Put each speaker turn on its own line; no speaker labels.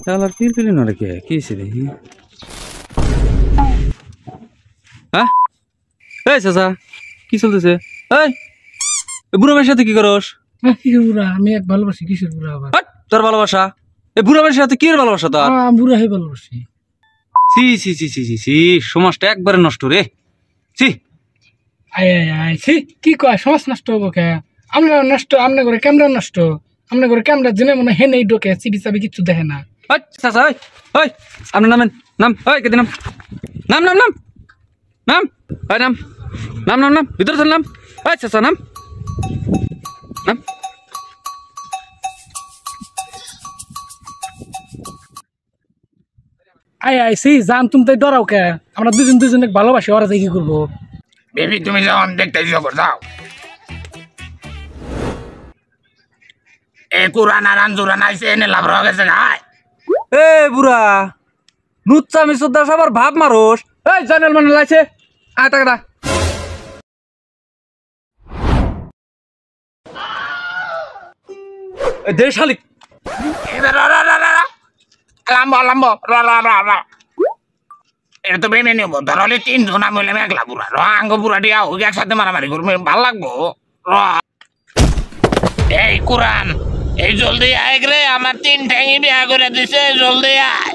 তাহলে পিলপিলি না রেখে কি দেখি হ্যাঁ এই চাচা কি চলতেছে এই বুড়া মেয়ের সাথে কি করস
কিসের বুড়া আমি এক ভালোবাসি কিসের বুড়া আবার
তোর ভালোবাসা এই বুড়া মেয়ের সাথে কি ভালোবাসা তোর
বুড়া হে ভালোবাসি
সি সি সি সি সি সি সমাজটা একবারে নষ্ট রে সি
আয় আয় আয় সি কি কয় সমাজ নষ্ট হবো কে আমরা নষ্ট আমনে করে ক্যামেরা নষ্ট আমনে করে ক্যামেরা জেনে মনে হে নেই ঢোকে সিবি সাবি কিছু দেখে না
চাচা ওই ওই আপনার নামেন নাম ওই কেটে নাম নাম নাম নাম নাম ওই নাম নাম নাম নাম ভিতরে চল নাম ওই চাচা নাম নাম
আয় আয় সি জান তুমি তাই ডরাও কে আমরা দুজনে ভালোবাসি ওরা কি করবো
বেবি তুমি যখন দেখতে যাও এ কুরান আর আনজুরান আইছে এনে লাভ হয়ে গেছে গায়
এ বুড়া নুচ্চামি সুদ্দা সবার ভাব মারোস এই জানাল মানে লাইছে আয় টাকাটা দে শালিক
এটা তো বেমে নেবো ধরলে 3 জন আমি হইলাম একলা বুড়া আঙ্গ বুড়া দিয়া হোক একসাথে মারামারি করবো ভাল লাগবো এই কুরান এই জলদি আয় রে আমার 3 ঠ্যাঙি বিয়া করে দিছে জলদি আয়